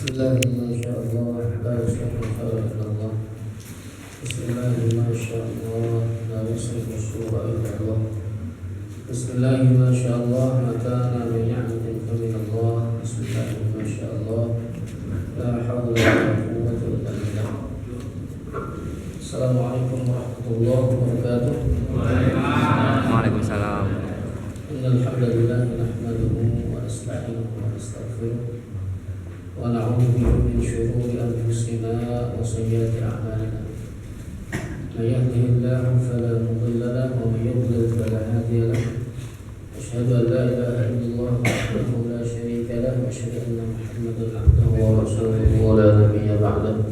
Bismillah, masyaallah, la ilaha illallah. Bismillah, masyaallah, la ilaha illallah. Bismillah, masyaallah, ma kana min ni'matin fa min Allah. Bismillah, masyaallah, la haula wa la quwwata illa billah. Assalamualaikum warahmatullahi wabarakatuh. Waalaikumsalam. Innal hamdalillah nahmaduhu wa nasta'inuhu wa nastaghfiruh wa na'udzu bihi min shururi anfusina wa sayyiati a'malina. May yahdihillahu fala mudilla lahu wa may yudlil fala hadiya lahu. Asyhadu an la ilaha illallah wahdahu la syarika lahu wa asyhadu anna Muhammadan 'abduhu wa rasuluhu wa la nabiyya ba'dahu.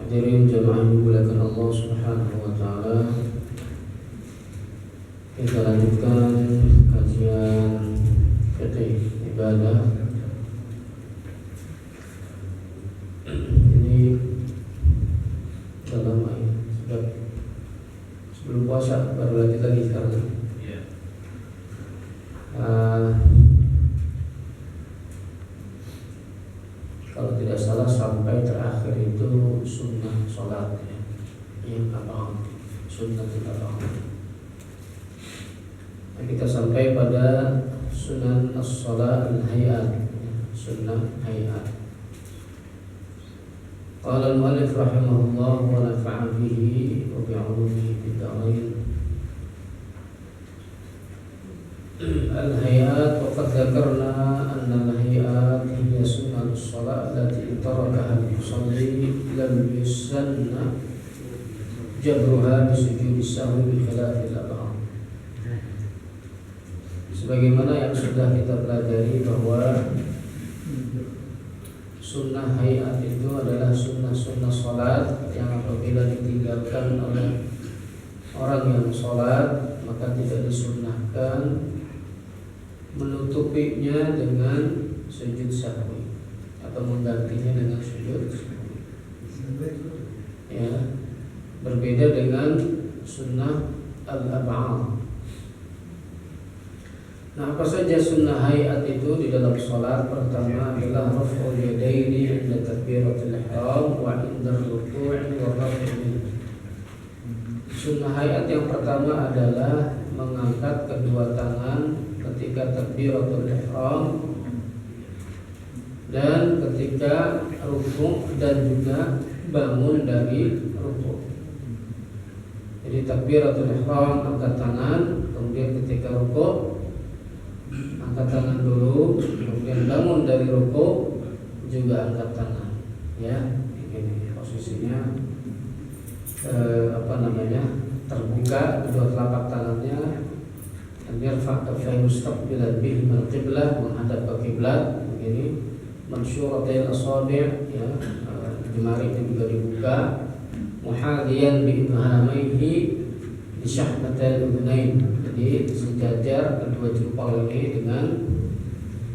Hadirin jamaah yang dimuliakan Allah Subhanahu wa taala. Kita lanjutkan kajian fikih ibadah. Ini sudah lama ya, sudah sebelum puasa baru lanjut lagi sekarang. Kalau tidak salah sampai terakhir itu sunnah sholat ya, yang apa? Sunnah apa? Kita sampai pada sunan as-shalah al-hayat, sunnah hayat. Qala al-mu'allif rahimahullah wa nafa'a bihi wa bi'ulumihi fid dharain. Al-hayat, wa qad dzakarna anna al-hayat hiya sunnah as-shalah allati tarakaha al-musalli lam yusanna jabruha bi sujudi sahwi bi khilafil ab'ad. Sebagaimana yang sudah kita pelajari bahwa sunnah hayat itu adalah sunnah-sunnah sholat yang apabila ditinggalkan oleh orang yang sholat maka tidak disunnahkan menutupinya dengan sujud sahwi atau menggantinya dengan sujud sahwi. Ya, berbeda dengan sunnah al-ab'ad. Nah, apa saja sunnah hayat itu di dalam sholat? Pertama adalah raf'ul yadaini 'inda takbiratul ihram wa 'inda ruku'i wa raf'il. Sunnah hayat yang pertama adalah mengangkat kedua tangan ketika takbiratul ihram dan ketika rukuk dan juga bangun dari rukuk. Jadi takbiratul ihram angkat tangan, kemudian ketika rukuk angkat tangan dulu, kemudian bangun dari rukuk juga angkat tangan. Ya, ini posisinya terbuka kedua telapak tangannya, dan yarfa' kaffahu mustaqbilan bihima al-qiblah, menghadap ke kiblat. Begini, mansyuratil asabi', ya, jemari itu juga dibuka, muhadiyan bi ibhamaihi di syahmatil udhunain. Jadi sejajar kedua jempol ini dengan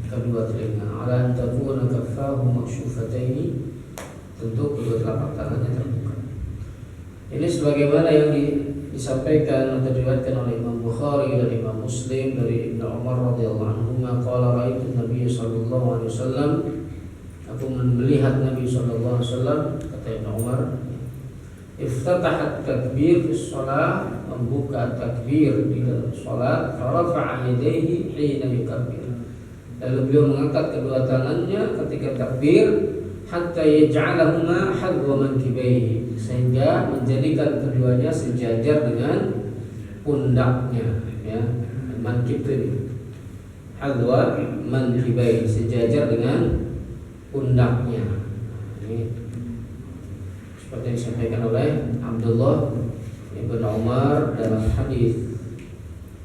kedua telinga. Ala takuna kaffahu maksyufataini, tentu kedua telapak tangannya terbuka. Ini sebagaimana yang disampaikan atau diriwayatkan oleh Imam Bukhari dan Imam Muslim dari Ibnu Umar radhiyallahu anhu, qala ra'aitu Nabi sallallahu alaihi wasallam, aku melihat Nabi sallallahu alaihi wasallam, kata Ibnu Umar, iftatahat takbir fi shalah, membuka takbir di dalam salat, farafa'a yadayhi hina yukabbir. Lalu beliau mengangkat kedua tangannya ketika takbir, hatta yaj'alahuma hadwa mankibaihi, sehingga menjadikan keduanya sejajar dengan pundaknya, ya. Mankib itu hadwa mankibaihi, sejajar dengan pundaknya. Ini seperti yang disampaikan oleh Abdullah ibn Umar dalam hadis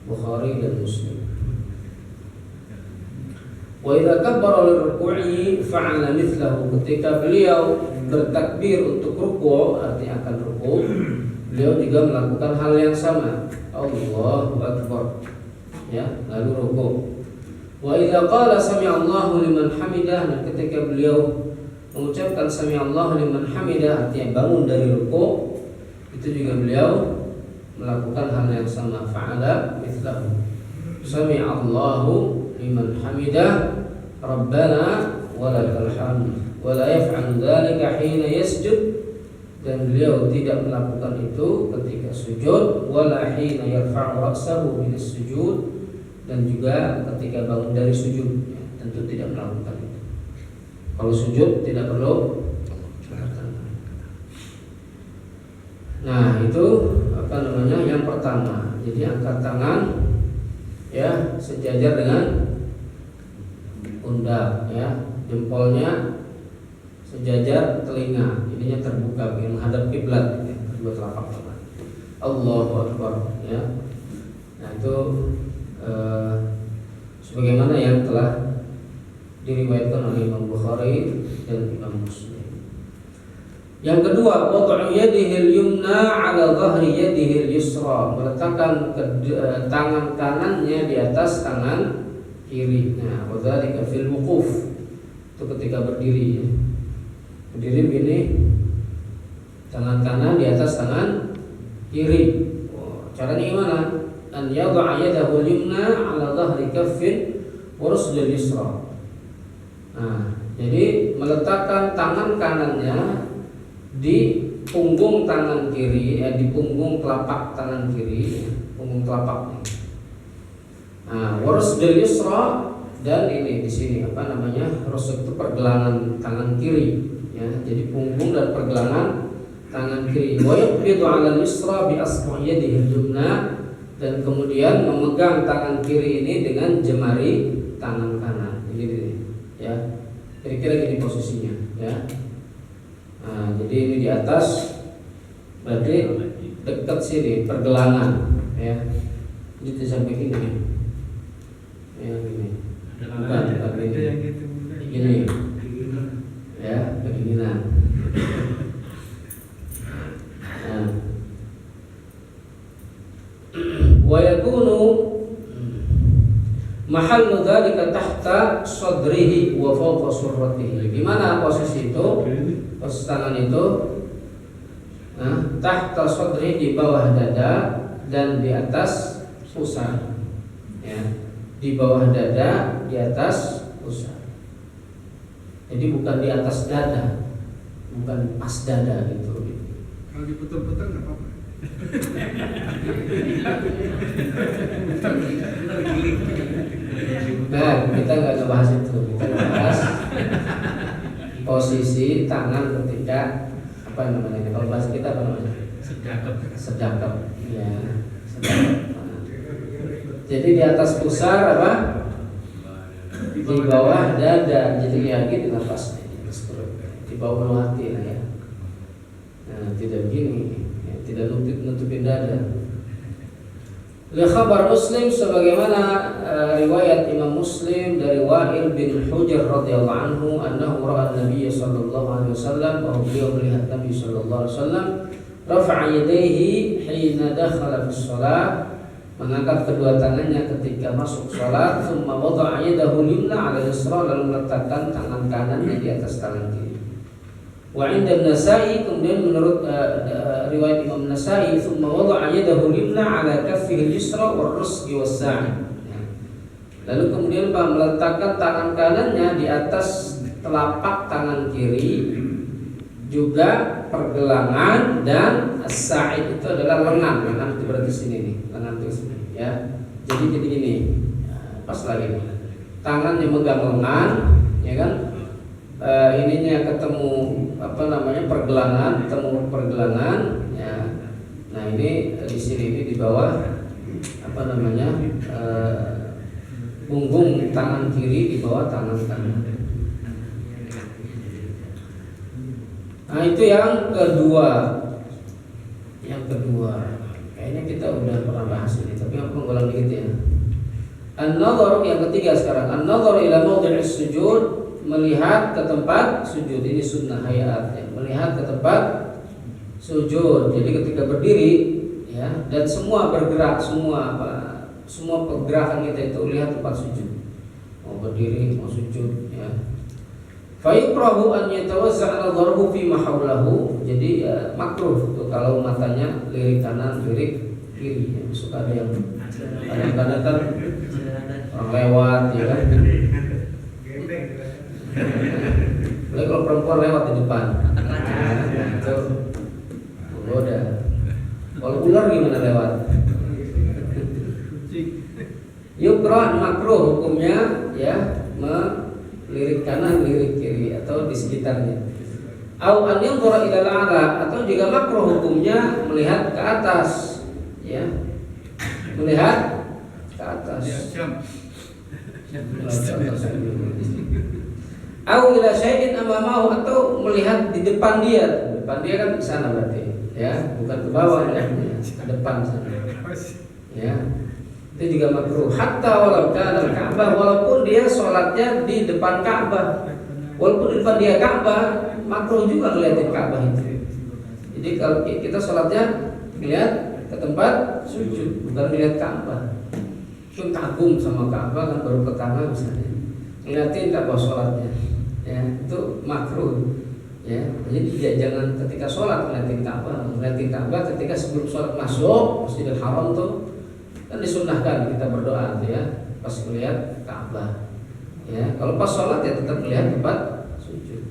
Bukhari dan Muslim. Wa idza kabbara lirruku'i fa'ala mithlahu, ketika beliau bertakbir untuk ruku', artinya akan ruku', beliau juga melakukan hal yang sama. Allahu akbar, ya, lalu ruku'. Wa idza qala sami'allahu liman hamidah, dan ketika beliau mengucapkan sami'allahu liman hamidah, artinya bangun dari ruku', itu juga beliau melakukan hal yang sama. Fa'ala mithlahu. Sami'allahu liman hamidah, Rabbana walakal hamd. Wa la yaf'alu dzalika hina yasjud, dan beliau tidak melakukan itu ketika sujud, wala hina yarfa'u ra'sahu minas sujud, dan juga ketika bangun dari sujud, ya, tentu tidak melakukan itu. Kalau sujud tidak perlu. Nah, itu yang pertama. Jadi angkat tangan ya sejajar dengan pundak, ya, jempolnya sejajar telinga, ininya terbuka menghadap kiblat, ya, kedua telapak tangan. Allahu Akbar, ya. Nah, itu sebagaimana yang telah diriwayatkan oleh Imam Bukhari dan Imam Muslim. Yang kedua, wad'u yadihi al-yumna 'ala dhahri yadihi al-yusra, meletakkan tangan kanannya di atas tangan kiri. Nah, wa dzalika fil wuquf, itu ketika berdiri, ya. Berdiri begini, tangan kanan di atas tangan kiri. Caranya gimana? An yad'a yadahu al-yumna 'ala dhahri kaffin wa rusdil yusra. Nah, jadi meletakkan tangan kanannya di punggung tangan kiri, di punggung telapak tangan kiri, punggung telapak. Nah, rusdil yusra, dan ini di sini rusuk itu pergelangan tangan kiri, ya. Jadi punggung dan pergelangan tangan kiri. Wa yaqbidu 'ala al-yusra bi asbu'i yadihi al-yumna, dan kemudian memegang tangan kiri ini dengan jemari tangan kanan. Ini, ya. Kira-kira gini posisinya, ya. Nah, jadi ini di atas, berarti dekat sini pergelangan, ya. Jadi sampai gini, ya, gini. Bukan ini, ya, beginian. Nah, wa yakunu mahallu dzalika tahta sadrihi wa fawqa surratihi. Di mana posisi itu? Posisi tangan itu tahta sadri, di bawah dada, dan di atas pusar, ya. Di bawah dada, di atas pusar. Jadi bukan di atas dada, bukan pas dada gitu. Kalau diputar-putar nggak apa-apa. Nah, kita nggak ngebahas itu. Kita ngebahas posisi tangan ketika kalau bahasa kita apa namanya? Sedekap. Ya, sedekap. Jadi di atas pusar apa? Di bawah dada. Jadi yakin nafasnya. Di bawah hati, ya. Nah, tidak begini, ya, tidak nutupin dada. Li khabar Muslim, sebagaimana riwayat Imam Muslim dari Wa'il bin Hujr radhiyallahu anhu, annahu ra'a Nabi sallallahu alaihi wasallam, bahwa beliau melihat Nabi sallallahu alaihi wasallam rafa'a yadayhi hina dakhala fi shalah, mengangkat kedua tangannya ketika masuk salat, thumma wada'a yadahu al-yumna 'ala al-yusra, lalu meletakkan tangan kanannya di atas tangan kiri. Wa 'inda an-Nasa'i, kemudian menurut riwayat Imam Nasa'i, thumma wada'a yadahu al-yumna 'ala kaffihi al-yusra war-rusghi was-sa'i. Lalu kemudian meletakkan tangan kanannya di atas telapak tangan kiri, juga pergelangan, dan as-sa'id itu adalah lengan. Lengan itu berarti sini nih, lengan itu sini, ya. Jadi gini, pas lagi tangannya megang lengan, ya kan? Ininya ketemu pergelangan, ya. Nah, ini di sini, ini di bawah punggung tangan kiri, di bawah tangan kanan. Nah, itu yang kedua. Kayaknya kita udah pernah bahas ini, tapi aku ngulang dikit, ya. An-nadhar, yang ketiga sekarang. An-nadhar ila mawdi'is sujud, melihat ke tempat sujud. Ini sunnah hayat, ya. Melihat ke tempat sujud. Jadi ketika berdiri, ya, dan semua bergerak, semua pergerakan kita itu lihat tempat sujud. Mau berdiri, mau sujud, ya. Fa yukrahu an yatawazza'a nadharuhu fi ma hawlahu. Jadi makruh tuh kalau matanya lirik kanan, lirik kiri. Ya. Suka ada yang kadang-kadang kan orang lewat, ya kan. Boleh kalau perempuan lewat di depan, itu menggoda. Kalau ular gimana lewat? Yukroh makruh hukumnya ya melirik kanan, lirik kiri atau di sekitarnya. Au an yanzura ila al-a'la, atau juga makruh hukumnya melihat ke atas, ya. Melihat ke atas. Au ila syai'in amamahu, atau melihat di depan dia. Depan dia kan di sana berarti, ya, bukan ke bawah ya, ke depan sana. Ya. Itu juga makruh. Hatta walau kana al-Ka'bah, walaupun dia sholatnya di depan Ka'bah. Walaupun di depan dia Ka'bah, makruh juga ngeliatin Ka'bah itu. Jadi kalau kita sholatnya lihat ke tempat sujud, bukan lihat Ka'bah. Itu kagum sama Ka'bah kan, baru pertama misalnya ngeliatin Ka'bah sholatnya, ya itu makruh. Ya, jadi jangan ketika sholat ngeliatin Ka'bah. Ngeliatin Ka'bah ketika sebelum sholat masuk Masjidil Haram tuh kan disunahkan kita berdoa tuh ya pas melihat Ka'bah. Ya, kalau pas sholat ya tetap melihat tempat sujud.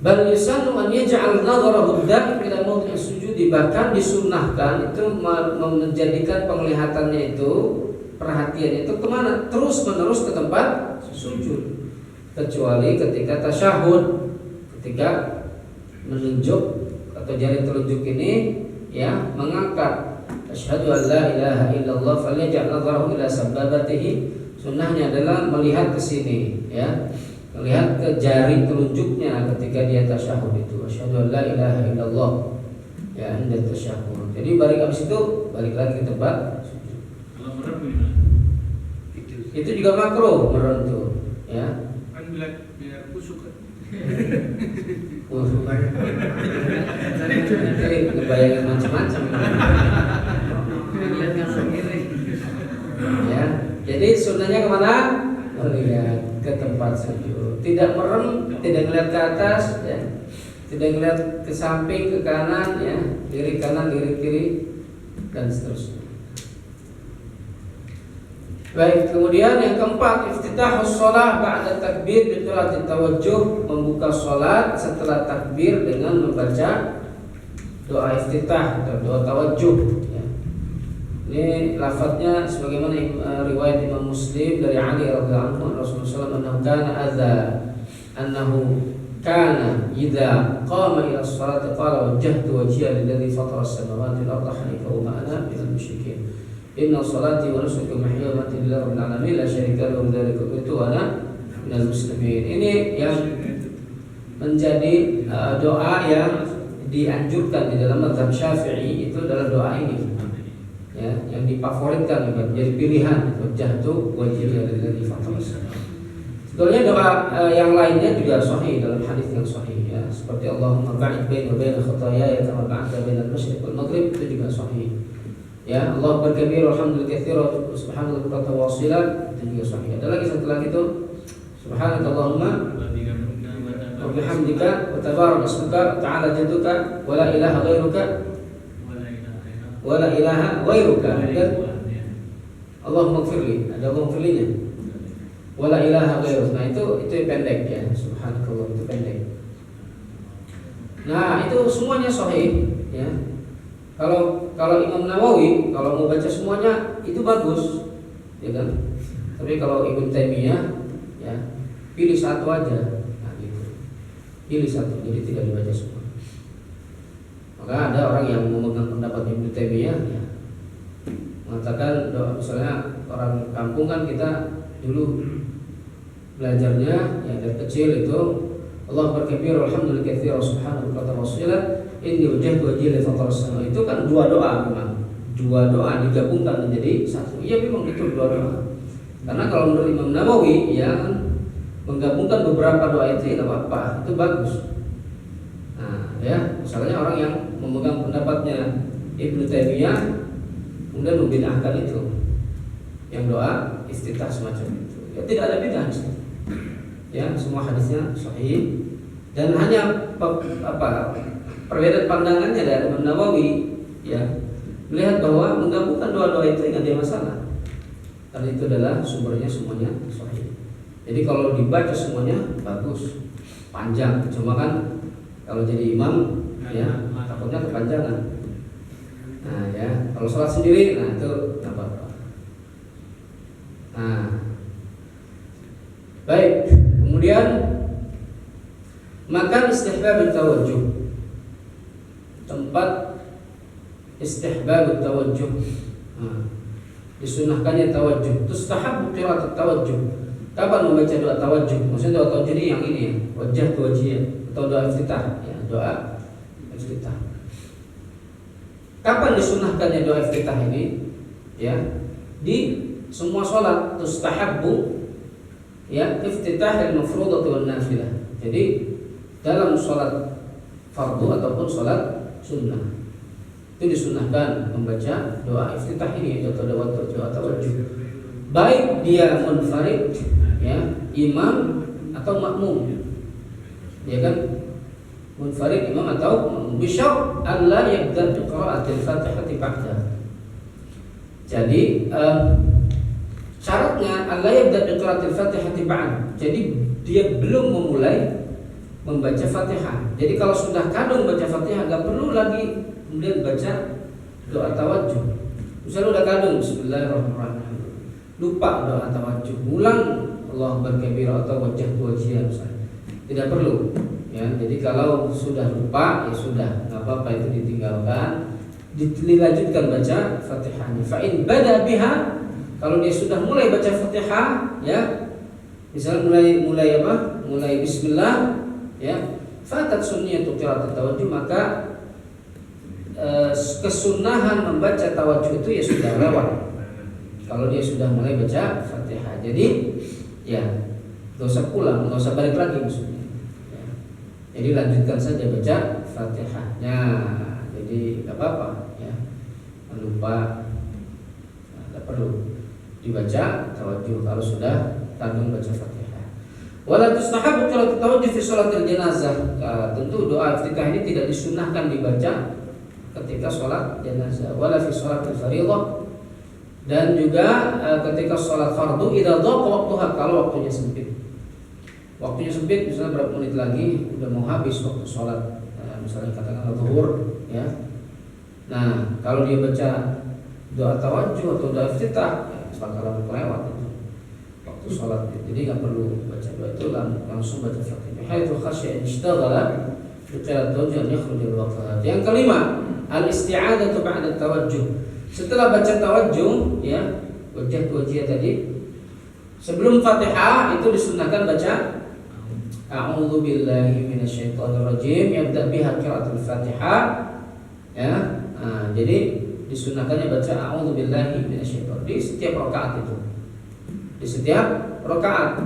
Bal yusanu an yaj'al nadharahu da'im ila mawdi'i sujud, bahkan disunahkan itu menjadikan penglihatannya itu, perhatian itu kemana? Terus menerus ke tempat sujud, kecuali ketika tasyahud, ketika menunjuk atau jari telunjuk ini ya mengangkat. Asyhadu an la ilaha illallah falyaj'al nadharahu ila sababatihi. Sunnahnya adalah melihat ke sini, ya. Melihat ke jari telunjuknya ketika dia tasyahud itu. Asyhadu an la ilaha illallah. Ya, inda tasyahud. Jadi balik habis itu balik lagi ke tempat sujud. Kalau merem gimana? Itu juga makruh merem tuh, ya. Kan biar kusuk kan. Jadi ngebayangin macam-macam. Ya, jadi sunnahnya kemana? Melihat ke tempat sujud. Tidak merem, tidak melihat ke atas, ya. Tidak melihat ke samping, ke kanan, ya. Kiri kanan, kiri kiri, dan seterusnya. Baik, kemudian yang keempat, iftitahus shalah ba'da takbir bi qira'ati tawajjuh, membuka salat setelah takbir dengan membaca doa iftitah atau doa tawajjuh, ya. Ini lafadznya sebagaimana riwayat Imam Muslim dari Ali radhiyallahu anhu, Rasulullah sallallahu annahu kana idza qama ila as-salati qala wajjahtu wajhiya lilladzi fatara as-samawati wal arda hanifan wa ma ana minal musyrikin. Inna salati wa nusuki wa mahyaya wa mamati lillahi rabbil alamin la syarika lahu wa bidzalika umirtu wa ana minal muslimin. Ini yang menjadi doa yang dianjurkan di dalam mazhab Syafi'i, itu adalah doa ini. Ya, yang difavoritkan menjadi pilihan, wajjahtu wajhiya lilladzi fatara as-samawati. Sebetulnya doa yang lainnya juga sahih dalam hadis yang sahih, ya, seperti Allahumma ba'id baini wa baina khataaya kama ba'adta bainal masyriq wal maghrib, itu juga sahih. Ya, Allah berkabir alhamdulillah katsira subhanallah bukratan wa asila, itu juga sahih. Ada lagi satu lagi itu subhanakallahumma wa bihamdika wa tabaraka ismuka ta'ala jadduka wa la ilaha ghairuka wa la ilaha ghairuka. Allahumma ighfirli, ada Allahumma ighfirlinya. Wa la ilaha ghairuka. Nah, itu pendek ya, subhanakallah, itu pendek. Nah, itu semuanya sahih, ya. Kalau Imam Nawawi kalau mau baca semuanya itu bagus, ya kan? Tapi kalau Ibnu Taimiyah, ya, pilih satu aja, nah, gitu. Pilih satu, jadi tidak dibaca semua. Maka ada orang yang memegang pendapat Ibnu Taimiyah, ya, mengatakan doa, misalnya orang kampung kan kita dulu belajarnya ya dari kecil itu Allah berkabir alhamdulillah katsira subhanahu wa ta'ala inni wajjahtu wajhiya lil fatara as-samawati. Itu kan dua doa, memang dua doa digabungkan menjadi satu. Iya, memang itu dua doa. Karena kalau menurut Imam Nawawi yang menggabungkan beberapa doa itu ya tidak apa-apa, itu bagus. Nah, ya, misalnya orang yang memegang pendapatnya Ibnu Taimiyah kemudian membid'ahkan itu, yang doa iftitah semacam itu. Ya tidak ada bid'ah di situ. Ya, semua hadisnya sahih dan hanya perbedaan pandangannya dari Imam Nawawi ya melihat bahwa menggabungkan doa-doa itu nggak ada masalah, karena itu adalah sumbernya semuanya sahih. Jadi kalau dibaca semuanya bagus, panjang. Cuma kan kalau jadi imam ya takutnya kepanjangan. Nah ya kalau sholat sendiri, nah itu nggak apa-apa. Nah baik, kemudian makan istihbab tawajjuh, tempat istihbab tawajjuh, disunahkannya tawajjuh. Tustahabbu qira'at tawajjuh. Kapan membaca doa tawajjuh? Maksudnya doa tawajjuh ini yang ini ya, wajah ke wajah atau doa iftitah ya, doa iftitah. Kapan disunahkannya doa iftitah ini? Ya, di semua sholat. Tustahabbu ya iftitah al-mafruḍah wal nafilah. Jadi dalam sholat fardu ataupun sholat sunnah itu disunahkan membaca doa iftitah ini atau doa tawajjuh, baik dia munfarid ya, imam atau makmum, ya kan, munfarid imam atau makmum. Bisyarat alla yabda bi qira'atil Fatihah ba'da. Jadi syaratnya alla yabda bi qira'atil Fatihah ba'da. Jadi dia belum memulai membaca Fatihah. Jadi kalau sudah kadung baca Fatihah enggak perlu lagi kemudian baca doa tawajjuh. Misalnya udah kadung bismillahirrahmanirrahim, lupa doa tawajjuh, ulang Allahu akbar kabira atau wajah wajhiya misalnya. Tidak perlu ya. Jadi kalau sudah lupa ya sudah, enggak apa-apa, itu ditinggalkan, dilanjutkan baca Fatihahnya. Fa in bada biha, kalau dia sudah mulai baca Fatihah ya, misalnya mulai apa? Mulai bismillah ya, fatat sunniyatu qira'at tawajjuh, maka kesunahan membaca tawajjuh itu ya sudah lewat kalau dia sudah mulai baca Fatihah. Jadi ya gak usah pulang, gak usah balik lagi maksudnya ya. Jadi lanjutkan saja baca Fatihahnya. Jadi gak apa-apa ya, lupa gak perlu dibaca tawajjuh kalau sudah kadung baca Fatihah. Wala tustahabbu qira'at tawajjuh fi sholatil janazah. Tentu doa iftitah ini tidak disunahkan dibaca ketika sholat jenazah, wala fi sholatil fardhah, dan juga ketika sholat fardu idza dhaqa waktuha, kalau waktunya sempit. Waktunya sempit, misalnya berapa menit lagi udah mau habis waktu sholat, misalnya katakanlah zuhur ya. Nah kalau dia baca doa tawajjuh atau doa iftitah ya, bakalan kelewat itu waktu sholat. Jadi nggak perlu baca doa itu, langsung baca Fatihah. Haitsu khasya ishtaghala bi qira'at tawajjuh yakhrujul waqt. Yang kelima, al-isti'adzatu ba'da tawajjuh. Setelah baca tawajjuh ya, wajah wajah tadi, sebelum Fatihah itu disunahkan baca a'udzu billahi minasyaitonir rajim, yabda biha qira'atul Fatihah ya. Jadi disunahkannya baca a'udzu billahi minasyaitonir di setiap rakaat itu. Di setiap rakaat.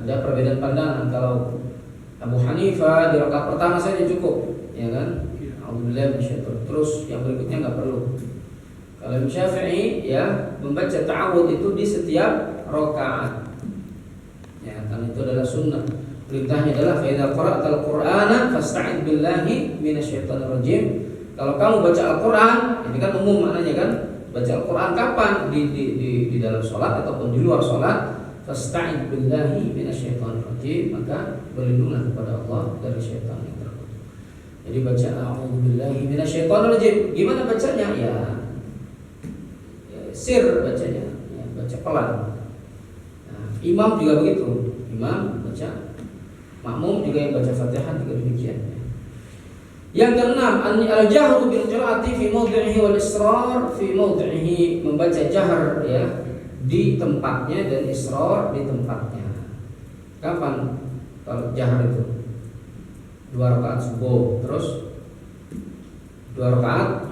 Ada perbedaan pandangan. Kalau Abu Hanifah di rakaat pertama saja cukup, ya kan? A'udzubillahi minasyaitonir. Terus yang berikutnya enggak perlu. Kalau Imam Syafi'i ya membaca ta'awudz itu di setiap rakaat. Ya, karena itu adalah sunnah. Perintahnya adalah fa idza qara'tal Qur'ana fasta'id billahi minasyaitonir rajim. Kalau kamu baca Al-Qur'an, ini kan umum maknanya kan? Baca Al-Qur'an kapan? Di dalam salat ataupun di luar salat. Fasta'id billahi minasyaitonir rajim, maka berlindunglah kepada Allah dari syaitan yang terkutuk. Jadi baca a'udzubillahi minasyaitonir rajim. Gimana bacanya? Ya sir bacanya, ya, baca pelan. Nah, imam juga begitu, imam baca, makmum juga yang baca Fatihah juga demikian. Yang keenam, al-jahru bil qira'ati fi mawdi'ihi wal israr fi mawdi'ihi, membaca jahar ya di tempatnya dan israr di tempatnya. Kapan kalau jahar itu? 2 rakaat subuh, terus 2 rakaat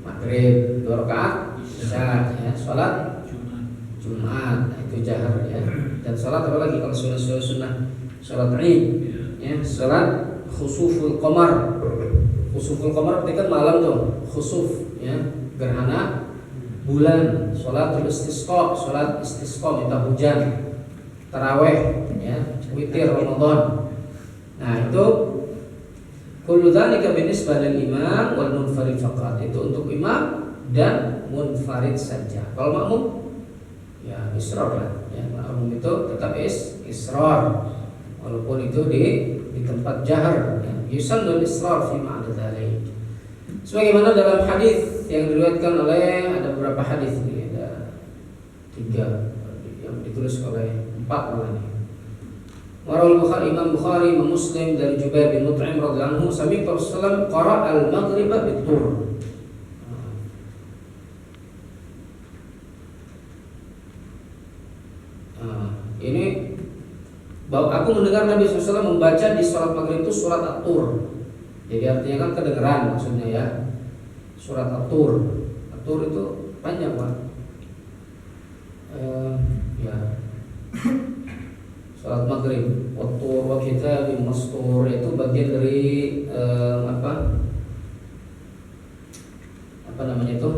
maghrib, 2 rakaat isya ya, sholat Jumat, nah itu jahar ya. Dan sholat apa lagi kalau sunnah sholat Id ya, sholat khusuful qamar. Khusuful qamar berarti kan malam tuh, khusuf ya, gerhana bulan. Sholatul istisqa, sholat istisqa minta hujan. Tarawih ya, witir Ramadan. Nah itu Kullu dzalika binisbah lil imam wal munfarid faqat. Itu untuk imam dan munfarid saja. Kalau makmum ya israr lah. Ya, makmum itu tetap israr walaupun itu di tempat jahar. Ya. Yusannul israr fi ma'na dzalik. Sebagaimana dalam hadis yang diriwayatkan oleh ada beberapa hadis ini, ada 3 yang ditulis oleh 4 orang ini. Warahul Bukhari, Imam Bukhari, Imam Muslim dari Jubair bin Mut'im radhiyallahu anhu, sami Rasulullah qara al-maghrib bit-tur. Ini bahwa aku mendengar Nabi SAW membaca di sholat maghrib itu surat At-Tur. Jadi artinya kan kedengeran maksudnya ya. Surat At-Tur. At-Tur itu panjang Pak. Ya. Salat maghrib, waktu wa kitabim mastur itu bagian dari apa namanya itu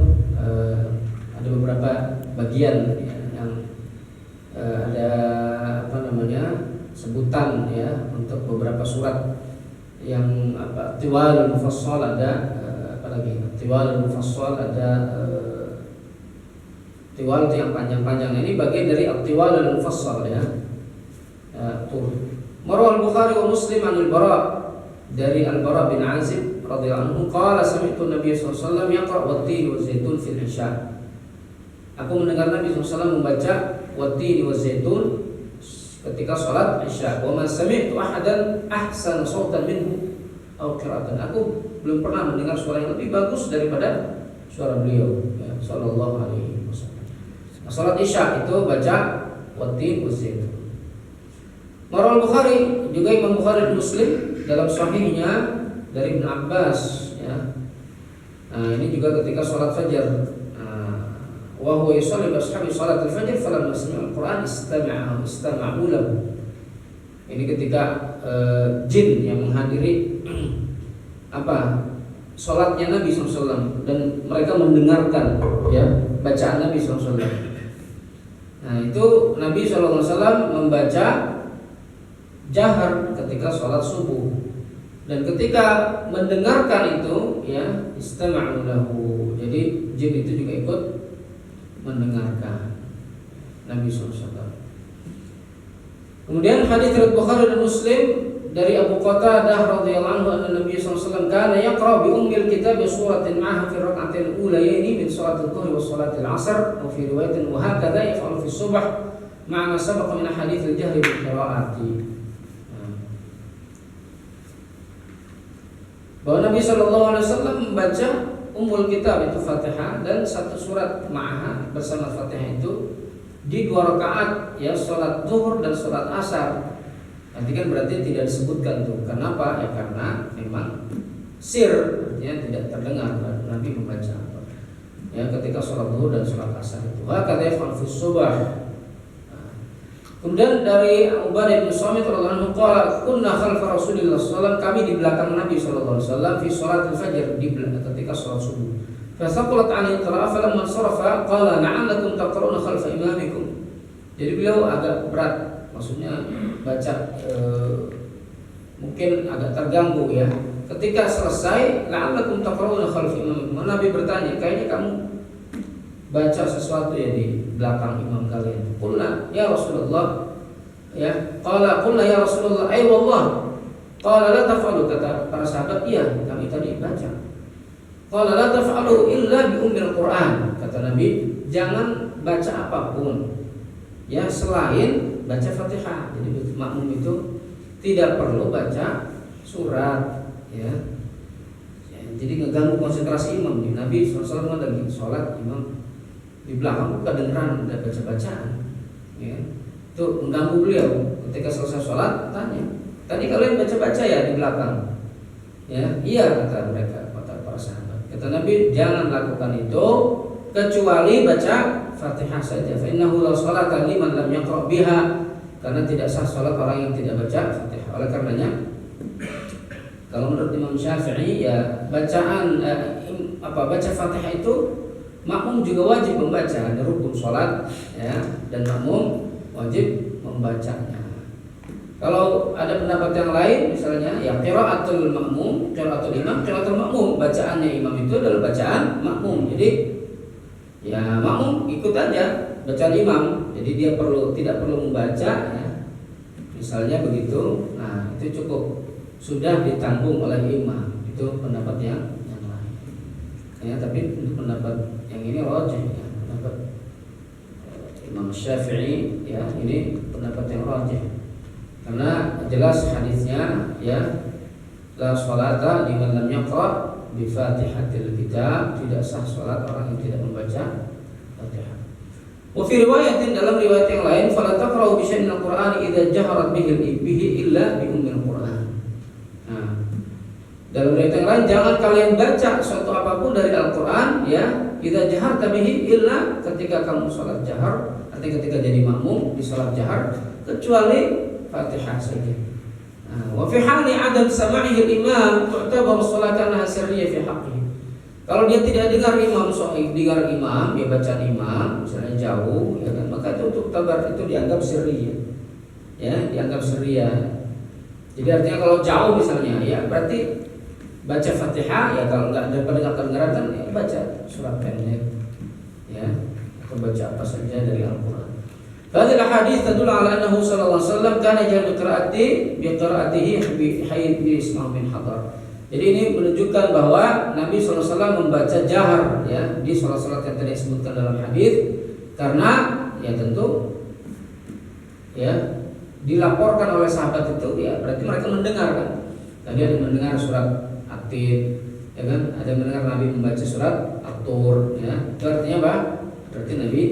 ada beberapa bagian ya, yang ada apa namanya sebutan ya untuk beberapa surat yang tiwal mufassal ada apa lagi tiwal mufassal ada tiwal itu yang panjang-panjang. Ini bagian dari tiwal mufassal ya. Marwah al-Bukhari wa Muslim an al-Bara dari al-Bara bin Azib radhiyallahu anhu qala sami'tu Nabi sallallahu alaihi wasallam yaqra wat-tin wa zaitun fil isya. Aku mendengar Nabi SAW membaca wat-tin wa zaitun ketika salat isya. Wa ma sami'tu ahadan ahsana sautan minhu aw qira'atan. Aku belum pernah mendengar suara yang lebih bagus daripada suara beliau ya, sallallahu alaihi wasallam. Salat isya itu baca wat-tin wa zaitun. Marwah Bukhari juga Imam Bukhari dan Muslim dalam sahihnya dari Ibn Abbas ya. Nah, ini juga ketika sholat fajar. Wa huwa yusalli bi ashabi sholat al-fajr falamma sami'a al-Qur'an istama'u lahu. Ini ketika jin yang menghadiri sholatnya Nabi SAW dan mereka mendengarkan ya bacaan Nabi SAW. Nah, itu Nabi SAW membaca jahar ketika sholat subuh dan ketika mendengarkan itu ya istama'u lahu. Jadi jin itu juga ikut mendengarkan Nabi SAW. Kemudian hadis riwayat Bukhari dan Muslim dari Abu Qatadah radhiyallahu anhu anna Nabi SAW kana yaqra bi ummil kitab suratin ma'ha fi rak'atil ulayaini min salatil dhuhri wa salatil 'ashr wa fi riwayatin wa hakadha yaf'alu fi subh ma'a ma sabaqa min hadits al-jahri bil qira'ati. Bahwa Nabi SAW membaca Ummul Kitab itu Fatihah dan satu surat ma'aha bersama Fatihah itu di 2 rakaat ya sholat zuhur dan sholat asar. Nanti kan berarti tidak disebutkan tuh. Kenapa? Ya karena memang sir artinya tidak terdengar Nabi membaca apa. Ya ketika sholat zuhur dan sholat asar itu. Hakadha yaf'al fi subah. Kemudian dari Ubadah bin Samit radhiyallahu anhu qala kunna khalfa Rasulillah sallallahu alaihi wasallam, kami di belakang Nabi sallallahu alaihi wasallam fi sholatil fajr di ketika sholat subuh. Fa saqulat 'alaihi qira'ah falamma sarafa qala na'allakum taqra'una khalfa imamikum. Jadi beliau agak berat, maksudnya baca mungkin agak terganggu ya. Ketika selesai la'allakum taqra'una khalfa imamikum. Nabi bertanya, kayaknya kamu baca sesuatu ya di belakang imam kalian. Qulna ya Rasulullah ya. Qala qulna ya Rasulullah ay wallah. Qala la taf'alu, kata para sahabat, iya kami tadi baca. Qala la taf'alu illa bi ummil Qur'an, kata Nabi, jangan baca apapun ya selain baca Fatihah. Jadi makmum itu tidak perlu baca surat ya. Jadi ngeganggu konsentrasi imam. Nabi SAW lagi sholat, imam di belakang kedengeran ada baca-bacaan ya. Itu mengganggu beliau. Ketika selesai sholat tanya, tadi kalian baca-baca ya di belakang ya? Iya, kata mereka, kata para sahabat. Kata Nabi, jangan lakukan itu kecuali baca Fatihah saja. Fa innahu la sholata liman lam yaqra biha, karena tidak sah sholat orang yang tidak baca Fatihah. Oleh karenanya kalau menurut Imam Syafi'i ya bacaan baca Fatihah itu makmum juga wajib membaca, ada rukun sholat ya, dan makmum wajib membacanya. Kalau ada pendapat yang lain, misalnya ya qiraatul ma'mum, qiraatul imam, qiraatul ma'mum, bacaannya imam itu adalah bacaan makmum. Jadi ya makmum ikut aja bacaan imam. Jadi dia tidak perlu membaca ya. Misalnya begitu. Nah, itu cukup, sudah ditanggung oleh imam. Itu pendapat yang lain. Ya, tapi untuk pendapat yang ini rajih ya, pendapat Imam Syafi'i ya, ini pendapat yang rajih. Karena jelas hadisnya ya, la sholata liman lam yaqra bi Fatihatil Kitab, tidak sah salat orang yang tidak membaca Fatihah. Wa fi riwayatin, dalam riwayat yang lain, fala taqra'u bi syai'in al-Qur'an idza jaharat bihi illa bi ummil Qur'an. Nah, dalam riwayat yang lain, jangan kalian baca suatu apapun dari Al-Qur'an ya, idza jaharta bihi illa, ketika kamu salat jahar, artinya ketika jadi makmum di salat jahar, kecuali Fatihah saja. Wa fi hali adam sama'ihi al-imam tu'tabar salatan sirriyah fi haqqihi. Kalau dia tidak dengar imam dengar imam, dia baca imam misalnya jauh ya kan, maka itu untuk tabar itu dianggap sirriyah. Ya, dianggap sirriyah. Jadi artinya kalau jauh misalnya ya berarti baca Fatihah ya, kalau enggak ada pendengar kedengaran kan ya baca surat pendek ya, atau baca apa saja dari Al-Qur'an. Hadhihi al-hadits tadullu ala annahu sallallahu alaihi wasallam kana yaj'alu qira'atihi bi isma' min hadar. Jadi ini menunjukkan bahwa Nabi SAW membaca jahar ya di salat-salat yang tadi disebutkan dalam hadis, karena ya tentu ya dilaporkan oleh sahabat itu ya berarti mereka mendengar kan. Tadi ada mendengar surat At-Tin ya kan, ada mendengar Nabi membaca surat At-Tur ya. Itu artinya apa? Berarti Nabi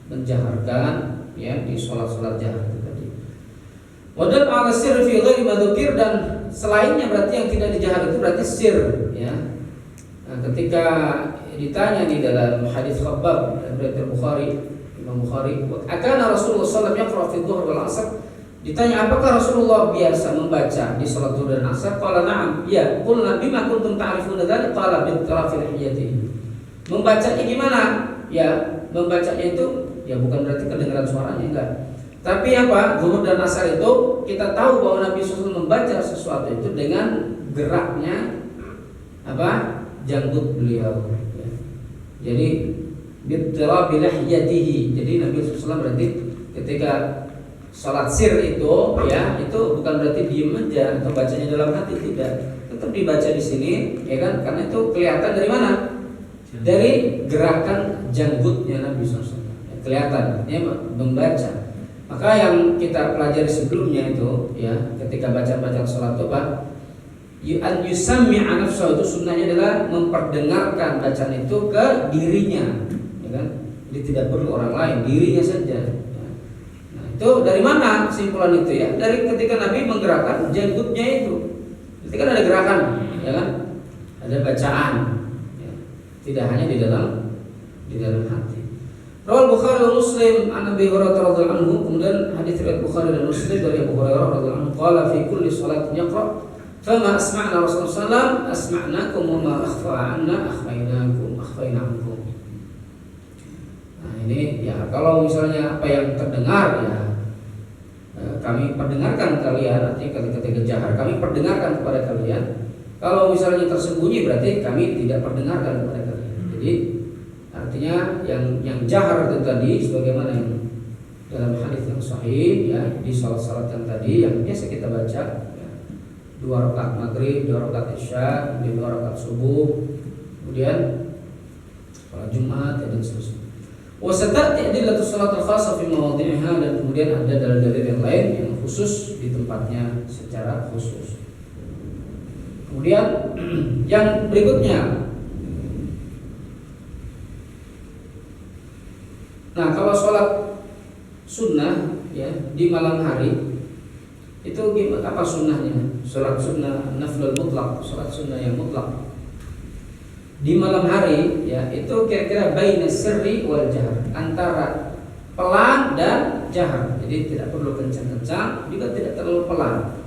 menjaharkan ya di salat-salat jahar itu tadi. Wadal ala sir fi ghairi madzukir, dan selainnya berarti yang tidak dijahar itu berarti sir ya. Nah, ketika ditanya di dalam hadis Khabbab dari Bukhari, Imam Bukhari, "Akana Rasulullah sallallahu alaihi wasallam yaqra fi dhuhr wal 'asr?" Ditanya apakah Rasulullah biasa membaca di salat zuhur dan asar? Qala na'am. Ya, qulna bima kuntum ta'rifuna dzalik? Qala bi tarafil hiyatihi. Membacanya gimana? Ya, membacanya itu ya bukan berarti kedengaran suaranya, enggak. Tapi apa? Zuhur dan asar itu kita tahu bahwa Nabi SAW membaca sesuatu itu dengan geraknya apa? Janggut beliau. Ya. Jadi bitirabil lihiyatihi. Jadi Nabi SAW berarti ketika salat sir itu ya, itu bukan berarti diem aja atau bacanya dalam hati, tidak. Tetap dibaca di sini ya kan, karena itu kelihatan dari mana? Dari gerakan janggutnya Nabi SAW. Ya, kelihatan ya membaca. Maka yang kita pelajari sebelumnya itu ya, ketika baca salat itu apa? An yusammi'a nafsahu, itu sunnahnya adalah memperdengarkan bacaan itu ke dirinya, ya kan? Jadi tidak perlu orang lain, dirinya saja. Ya. Nah, itu dari mana kesimpulan itu ya? Dari ketika Nabi menggerakkan janggutnya itu. Itu kan ada gerakan, ya kan? Ada bacaan. Ya. Tidak hanya di dalam hati. Rawal Bukhari dan Muslim an Abi Hurairah radhiyallahu anhu, kemudian hadis riwayat Bukhari dan Muslim dari Abu Hurairah radhiyallahu anhu, qala fi kulli salatin yaqra fama asma'na Rasulullah sallallahu asma'nakum wa ma akhfa 'anna akhfainakum. Nah, ini ya kalau misalnya apa yang terdengar ya kami perdengarkan kalian, artinya ketika jahar kami perdengarkan kepada kalian. Kalau misalnya tersembunyi berarti kami tidak perdengarkan kepada kalian. Jadi artinya yang jahar itu tadi sebagaimana yang dalam hadis yang sahih ya, di salat-salat yang tadi yang biasa kita baca ya, 2 rakaat maghrib, 2 rakaat isya, kemudian 2 rakaat subuh, kemudian salat Jumat dan seterusnya. Wa satati adillatu salatul khassa fi mawadhi'iha, dan kemudian ada dalil-dalil yang lain yang khusus di tempatnya secara khusus. Kemudian yang berikutnya, nah kalau sholat sunnah ya di malam hari itu gimana, apa sunnahnya? Sholat sunnah naflul mutlak, sholat sunnah yang mutlak di malam hari ya, itu kira-kira baina sirri wal jahar, antara pelan dan jahar. Jadi tidak perlu kencang-kencang, juga tidak terlalu pelan.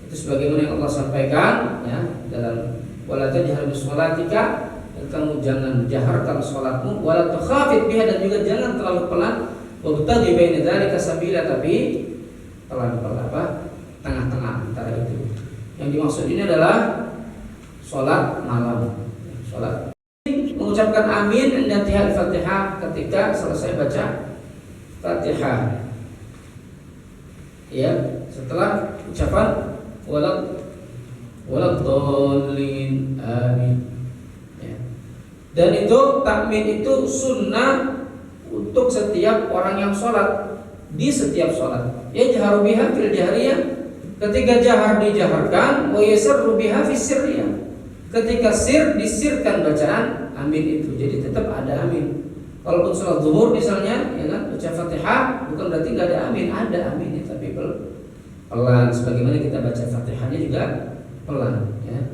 Itu sebagaimana yang Allah sampaikan ya dalam wala tajhar bis sholatika, kamu jangan jaharkan sholatmu, wala tukhafit biha, dan juga jangan terlalu pelan. Wabtaghi baina dzalika sabila, tapi pelan-pelan tengah-tengah antara itu. Yang dimaksud ini adalah sholat malam. Sholat mengucapkan amin indah Fatihah ketika selesai baca Fatihah. Ya, setelah ucapan waladhdallin amin. Ya. Dan itu takmin itu sunnah untuk setiap orang yang sholat, di setiap sholat. Ya jaharu biha fil jahriyah, ketika jahar dijaharkan, wa yasirru biha fis sirriyah, ketika sir disirkan bacaan amin itu. Jadi tetap ada amin. Kalaupun sholat zuhur misalnya, ya kan, baca Fatihah bukan berarti nggak ada amin, ada aminnya tapi pelan. Sebagaimana kita baca Fatihahnya juga pelan. Ya.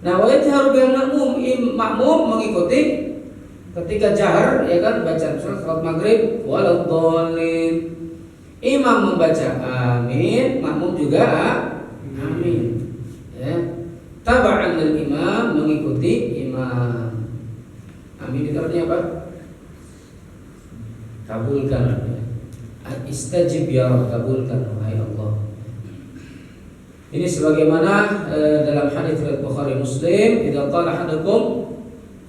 Nah, wa yajharu bil makmum mengikuti ketika jahar, ya kan, baca sholat maghrib waladhdallin. Imam membaca amin, makmum juga amin. Ya. Taba'an lil imam, mengikuti imam. Amin itu artinya apa? Kabulkan. Istajib ya Rabb, kabulkan wahai Allah. Ini sebagaimana dalam hadis riwayat Bukhari Muslim, idza qala ahadukum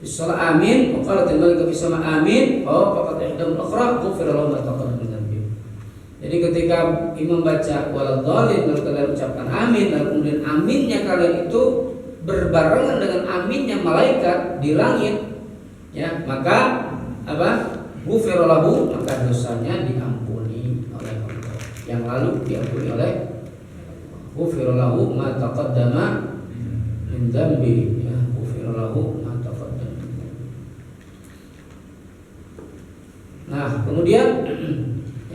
bis shalah amin, wa qalat al-malaikatu bis sama amin, faqad ihdam al-ukhra ghufira lahu ma taqaddama min dhanbi. Jadi ketika imam baca waladhdallin, lalu kalian ucapkan amin, lalu kemudian aminnya kalian itu berbarengan dengan aminnya malaikat di langit, ya, maka apa? Ghufira lahu, maka dosanya diampuni oleh Allah. Yang lalu diampuni oleh ghufira lahu ma taqaddama min dhanbi, ya, ghufira lahu ma taqaddama min dhanbi. Nah, kemudian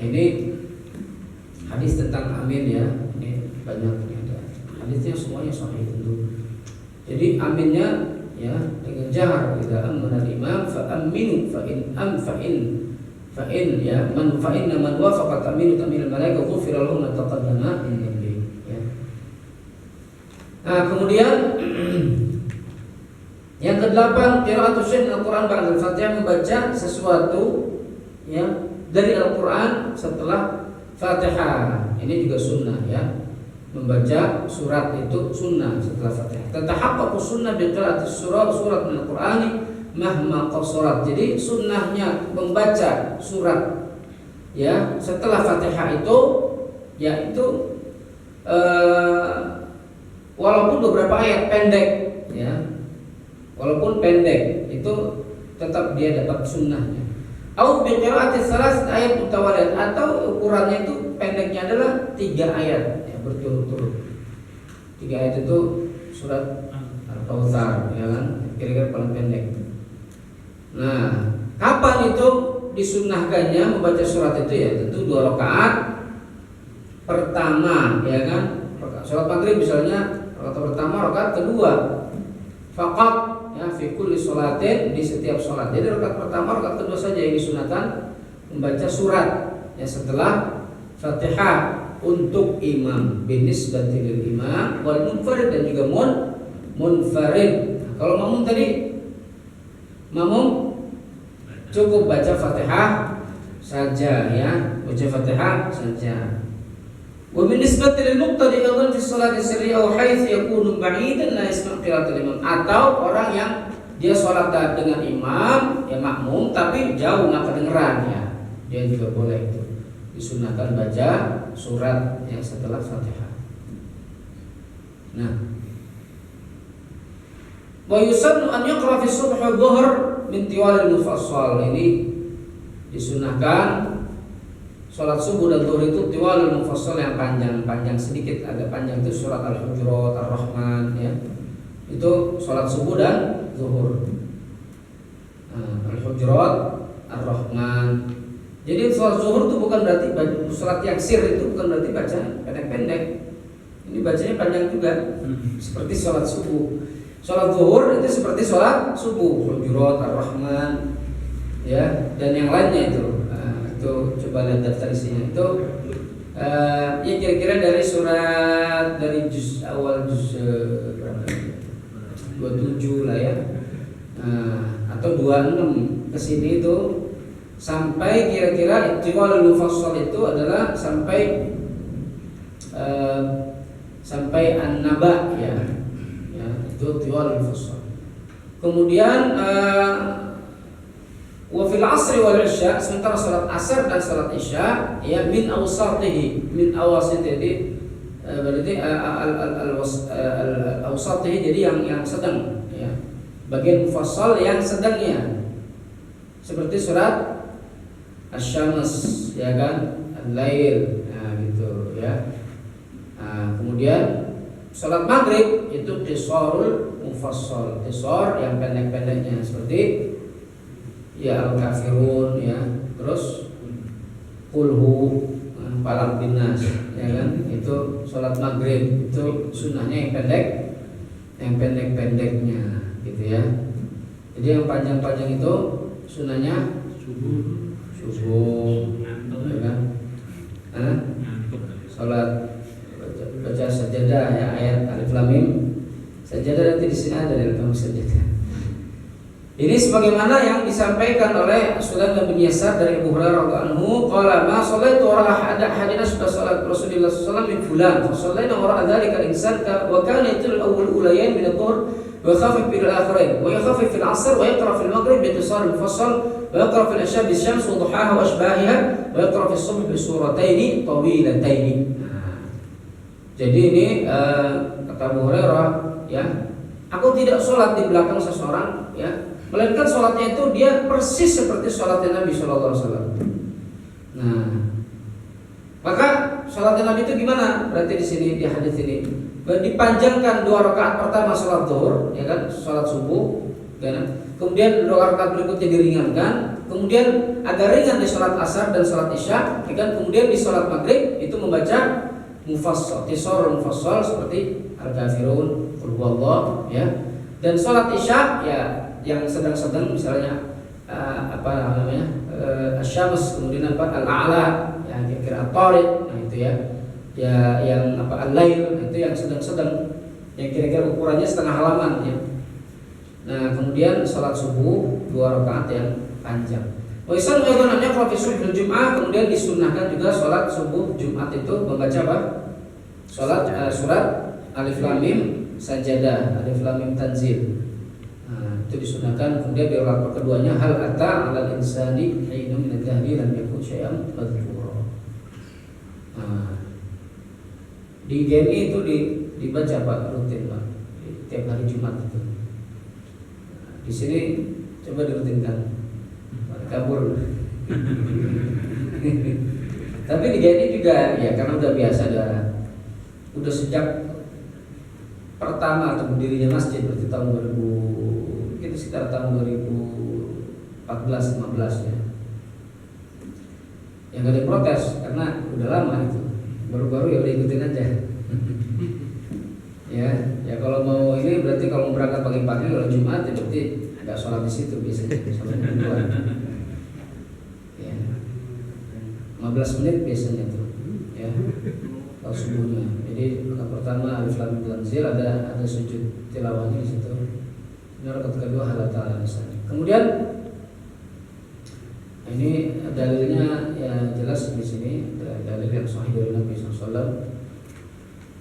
ini hadis tentang amin, ya. Ini banyak ada. Hadisnya semuanya sahih tentu. Jadi aminnya, ya, dengan jahar, idza amana al-imam fa aminu fa in ya man fa inna man wafaqa taminu tamil malaika ghufira lahu ma taqaddama min dhanbi, ya. Nah, kemudian yang kedelapan, qira'atu syai' al-Qur'an ba'da al-Fatihah, membaca sesuatu, ya, dari Al-Qur'an setelah Fatihah. Ini juga sunnah, ya. Membaca surat itu sunnah setelah Fatihah. Tatahaqqaqu sunnah bi qira'ati surat min al-Qur'ani mahma qassarat. Jadi sunnahnya membaca surat, ya, setelah Fatihah itu, ya, itu walaupun beberapa ayat pendek, ya, walaupun pendek itu tetap dia dapat sunnahnya. Au bi qira'ati salas ayat mutawaliyat, atau ukurannya itu pendeknya adalah 3 ayat, ya, berturut-turut. 3 ayat itu surat Al-Kautsar, ya kan, kira-kira paling pendek. Nah, kapan itu disunnahkannya membaca surat itu? Ya tentu 2 rakaat pertama, ya kan. Salat maghrib misalnya, rakaat pertama, rakaat kedua. Faqat, ya, fi kulli sholatin, di setiap sholat. Jadi rakaat pertama, rakaat kedua saja yang disunahkan membaca surat, ya, setelah Fatihah untuk imam, binisbati lil imam wal munfarid, dan juga munfarid. Nah, kalau makmum tadi, makmum cukup baca Fatihah saja, ya, baca Fatihah saja. Wa binisbati lil muqtadi aidan fi sholati sirriyah aw haitsu yakunu ba'idan la yasma' qira'atul imam, atau orang yang dia sholat dengan imam, ya, makmum, tapi jauh nggak kedengeran, ya, dia juga boleh itu disunahkan baca surat yang setelah Fatihah. Nah, wa yusannu an yaqra fi subh wa dhuhr min tiwalil mufassal. Ini disunahkan sholat subuh dan zuhur itu tiwalul mufassal, yang panjang sedikit, agak panjang, itu surat Al-Hujurat, Ar-Rahman, ya. Itu sholat subuh dan zuhur. Al-Hujurat, Ar-Rahman. Jadi sholat zuhur itu bukan berarti sholat yang sir, itu bukan berarti baca pendek-pendek. Ini bacanya panjang juga, seperti sholat subuh. Sholat zuhur itu seperti sholat subuh, Hujurat, Ar-Rahman, ya, dan yang lainnya itu. Itu coba lihat daftar isinya itu, ya, kira-kira dari surat, dari juz awal, juz 27 lah, ya, atau 26 kesini itu sampai kira-kira tiwalul mufassal itu adalah sampai sampai an-naba ya itu tiwal al-fasl. Kemudian wa fil asri wal isya, sementara salat asar dan salat isya ya min awsatihi, min awasitihi, berarti al-awsatihi, jadi yang sedang ya, bagian mufassal yang sedangnya, seperti surat asy-syams ya kan, al-lail, nah gitu ya. Nah, kemudian salat maghrib itu qisarul mufassal, qisar yang pendek-pendeknya, seperti ya al-kafirun ya, terus qulhu, falaq binnas ya kan, itu salat maghrib itu sunnahnya yang pendek-pendeknya gitu ya. Jadi yang panjang-panjang itu sunnahnya subuh ya kan, salat baca sajadah ya, ayat alif lam mim sajadah, nanti di sini ada dari kamu sajadah. Ini sebagaimana yang disampaikan oleh Sulaim bin Yasar dari Abu Hurairah radhiyallahu anhu, qala ma shallaitu wara hadina sudah salat Rasulullah sallallahu alaihi wasallam min fulan, fa shallaina wara dzalika al-insan wa kana yatul awwal ulayain min adh-dhuhr wa yakhafif bil akhirain wa yakhafif fil 'asr wa yaqra fil maghrib bi qisar al-mufassal wa yaqra fil isya bi syams wa duhaha wa ashbahiha wa yaqra fis subh bi surataini tawilataini. Jadi ini kata Abu Hurairah ya, aku tidak sholat di belakang seseorang ya, melainkan sholatnya itu dia persis seperti sholatnya Nabi Shallallahu Alaihi Wasallam. Nah, maka sholatnya Nabi itu gimana? Berarti di sini di hadis ini dipanjangkan 2 rakaat pertama sholat zuhur ya kan, sholat subuh ya kan? Kemudian 2 rakaat berikutnya diringankan, kemudian agak ringan di sholat asar dan sholat isya ya kan? Kemudian di sholat maghrib itu membaca mufassal, qisarul mufassal seperti al-kafirun, qul huwallah ya. Dan salat isya ya yang sedang-sedang, misalnya apa namanya? Asy-syams, kemudian apa? Al-a'la, ya kira-kira at-tariq, nah itu ya. Ya yang apa? Al-lail, itu yang sedang-sedang, yang kira-kira ukurannya setengah halaman ya. Nah, kemudian salat subuh 2 rakaat yang panjang. Waisan namanya kalau di subuh Jumat, kemudian disunnahkan juga sholat subuh Jumat itu membaca apa? Sholat surat alif lam mim sajadah, alif lam mim tanzil. Nah, itu disunnahkan. Kemudian di rakaat keduanya hal ata 'alal insani hinum min ad-dahri lam yakun syai'an madhkura. Nah, di GMI itu dibaca Pak, rutin Pak, tiap hari Jumat itu. Nah, di sini coba dirutinkan. Kabur. Tapi di GNI juga ya, karena udah biasa, udah sejak pertama atau berdirinya masjid, berarti tahun 2000, mungkin sekitar tahun 2014-15 ya. Yang gak diprotes karena udah lama itu. Baru-baru ya udah ikutin aja. Ya kalau mau ini berarti kalau mau berangkat pagi-pagi kalau Jumat ya berarti agak sholat di situ biasanya, sholat di luar. 15 menit biasanya tuh ya kalau subuhnya. Jadi rakaat pertama alif lam mim tanzil, ada sujud tilawahnya di situ. Ini rakaat kedua hal ta'ala misalnya. Kemudian ini dalilnya ya jelas di sini, dalil yang sahih dari Nabi SAW.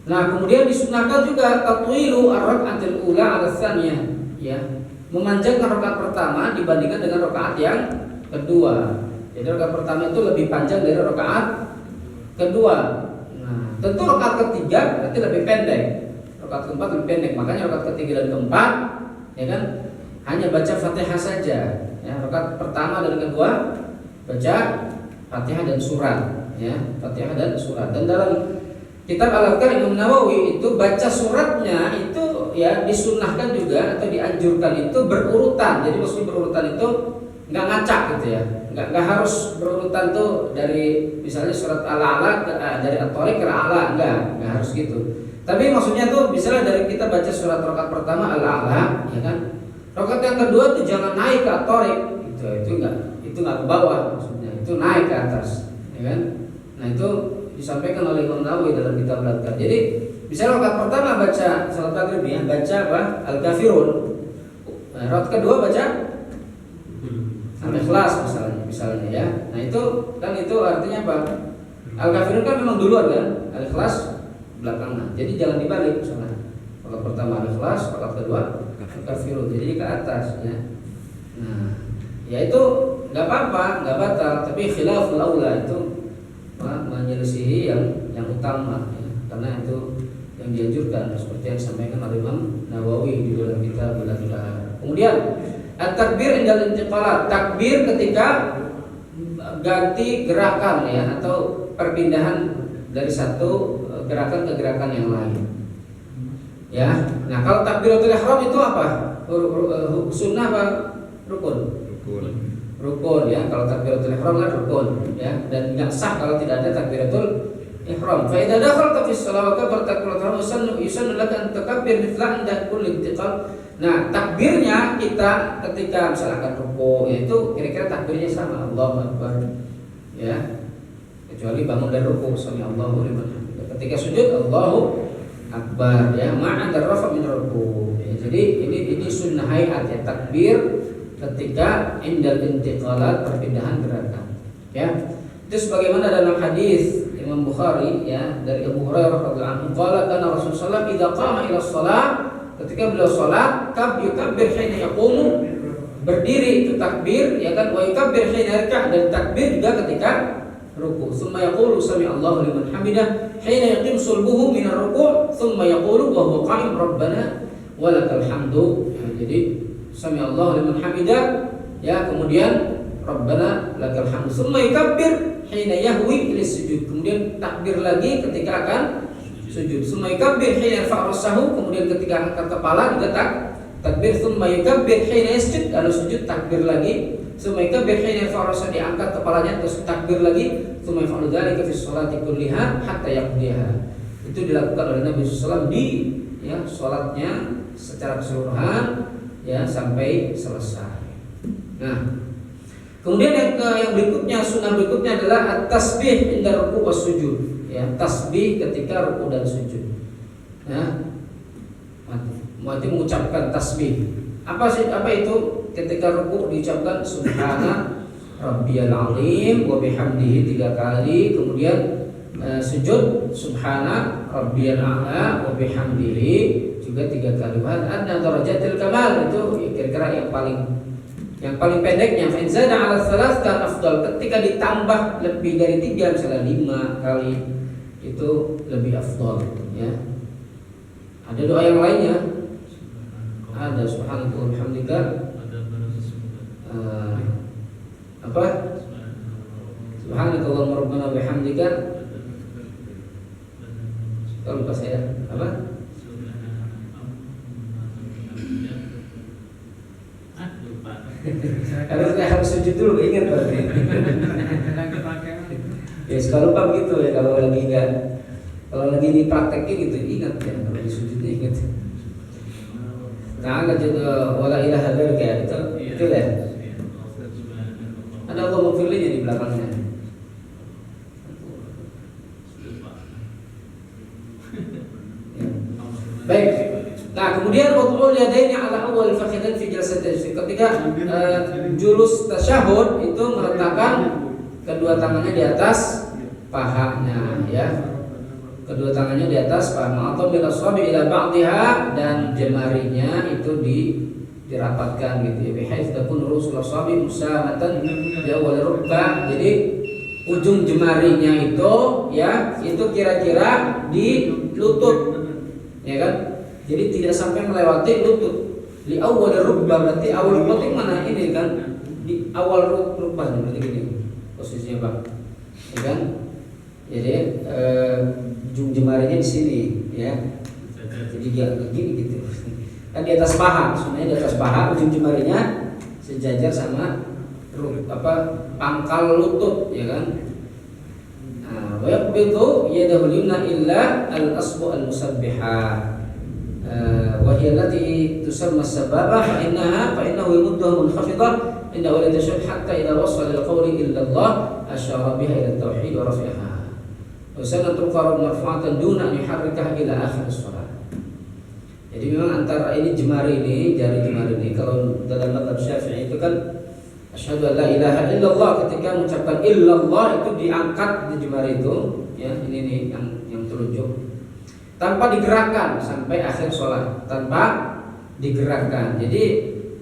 Nah, kemudian disunahkan juga tatwilu ar-rak'atil ula 'ala tsaniyah ya, memanjangkan rakaat pertama dibandingkan dengan rakaat yang kedua. Jadi rakaat pertama itu lebih panjang dari rakaat kedua. Nah, tentu rakaat ketiga berarti lebih pendek. Rakaat keempat lebih pendek. Makanya rakaat ketiga dan keempat ya kan hanya baca Fatihah saja. Ya, rakaat pertama dan kedua baca Fatihah dan surat, ya, Fatihah dan surat. Dan dalam kitab Al-Adhkar Imam Nawawi itu baca suratnya itu ya disunnahkan juga atau dianjurkan itu berurutan. Jadi maksudnya berurutan itu nggak ngacak gitu ya, nggak harus berurutan tuh dari misalnya surat Al-A'la dari At-Thariq ke Al-A'la, nggak harus gitu. Tapi maksudnya tuh misalnya dari kita baca surat rakaat pertama Al-A'la, ya kan, rakaat yang kedua tuh jangan naik ke At-Thariq, itu nggak ke bawah, maksudnya itu naik ke atas, ya kan. Nah itu disampaikan oleh Imam Nawawi dalam kitab Al-Adhkar. Jadi misalnya rakaat pertama baca salat maghrib ya, baca apa? Al-Kafirun. Nah, rakaat kedua baca Al-Ikhlas misalnya ya. Nah itu kan itu artinya apa? Al-Kafirun kan memang duluan kan, Al-Ikhlas belakangan. Jadi jangan dibalik misalnya. Rakaat pertama ikhlas, rakaat kedua kafirun. Jadi ke atas ya. Nah, ya itu nggak apa-apa, nggak batal, tapi khilaful aula itu menyelisihi yang utama ya. Karena itu yang dianjurkan seperti yang disampaikan oleh Imam Nawawi di dalam kitab Al-Adhkar. Kemudian at-takbir indal intiqalat, takbir ketika ganti gerakan ya atau perpindahan dari satu gerakan ke gerakan yang lain. Ya. Nah, kalau takbiratul ihram itu apa? Sunnah apa rukun? Rukun ya. Kalau takbiratul ihram kan rukun ya, dan enggak sah kalau tidak ada takbiratul ihram. Fa idza dakhalta fi shalah wa kabarta takbiratul ihram yusannu laka an takabbir mithla inda kulli intiqal. Nah, takbirnya kita ketika misalkan ruku itu kira-kira takbirnya sama Allahu Akbar. Ya. Kecuali bangun dari ruku, sami Allahu liman hamidah. Ketika sujud Allahu Akbar ya, ma'an rafa min ruku. Ya, jadi ini sunnah hayat ya, takbir ketika indal intiqalat, perpindahan gerakan. Ya. Itu sebagaimana dalam hadis Imam Bukhari ya dari Abu Hurairah radhiyallahu anhu qala kana Rasulullah idza qama ila shalah, ketika beliau salat yukabbir hina yaqumu, berdiri itu takbir ya kan, wa yukabbir hina yarka', dan takbir juga ketika ruku. Tsumma yaqulu sami Allahu liman hamidah hina yaqim sulbuhu min ar-ruku', tsumma yaqulu wa huwa qa'im rabbana walakal hamdu. Ya, jadi sami Allahu liman hamidah ya, kemudian rabbana lakal hamdu, tsumma yukabbir hina yahwi ila sujud, kemudian takbir lagi ketika akan sujud, tsumma yukabbir hina yarfa'u ra'sahu, kemudian ketika angkat kepala juga takbir, tsumma yukabbir hina yasjud, lalu sujud takbir lagi, tsumma yukabbir hina yarfa'u ra'sahu, diangkat kepalanya terus takbir lagi, tsumma yaf'alu dzalika fi sholati kulliha hatta yaqdiha. Itu dilakukan oleh Nabi sallallahu alaihi wasallam di ya salatnya secara keseluruhan ya sampai selesai. Nah, kemudian yang berikutnya, sunnah berikutnya adalah at-tasbih inda ruku' was sujud. Ya, tasbih ketika ruku' dan sujud. Ya. Berarti mengucapkan tasbih. Apa itu? Ketika ruku' diucapkan subhana rabbiyal azim wa bihamdihi 3 kali, kemudian sujud subhana rabbiyal a'la wa bihamdihi juga 3 kali. Adna darajatil kamal, itu kira-kira yang paling pendeknya. Fa in zada 'ala thalath kan afdal, ketika ditambah lebih dari 3 misalnya 5 kali itu lebih afdal ya. Ada doa yang lainnya. Ada subhanaka wa bihamdika apa? Subhanaka Allahumma rabbana wa bihamdika. Kalau lupa saya apa? Harus sujud dulu, ingat berarti. Ya suka lupa begitu ya, kalau lagi dipraktekin gitu ingat ya, kalau di sujudnya ingat. Nah, wala ilaha ghairika itu ya. Ada Allah mufirlinya di belakangnya. Ya. Baik. Nah, kemudian wad'ul yadaini ala awwal fakhidan fi jalsatil tasyahuд. Ketika julus tasyahud itu meletakkan kedua tangannya di atas pahanya ya. Kedua tangannya di atas paha, atau bil asabi ila ba'dihha, dan jemarinya itu dirapatkan gitu ya. Bihayts takun rusul asabi musamatan di awal rukbah. Jadi ujung jemarinya itu ya, itu kira-kira di lutut. Ya kan? Jadi tidak sampai melewati lutut. Di awal rukbah, berarti awal rukbah itu mana ini kan? Di awal rukbah berarti gini posisinya, Bang. Ya kan? Jadi ujung jemarinya di sini ya. Jadi dia begini gitu. Kan di atas paha, sebenarnya di atas paha ujung jemarinya sejajar sama pangkal lutut ya kan. Nah, wa yaqbidu yadahu yumna illa al-asbu al-musabbihah. Wa hiya allati tusamma as-sababa fa innahu yamudduha munkhafidhan inda awwal tashahhud hatta idza wasala ila qawli illa Allah asyara biha ila at-tauhid wa rafi'aha. Wasana tuqarrab marfu'atan duna an yuharrikaha ila akhir shalah. Jadi memang antara ini jemari ini, jari jemari ini, kalau dalam mazhab Syafi'i itu kan asyhadu an la ilaha illallah, ketika mengucapkan illallah itu diangkat di jemari itu ya, ini nih yang telunjuk. tanpa digerakkan sampai akhir sholat, tanpa digerakkan. Jadi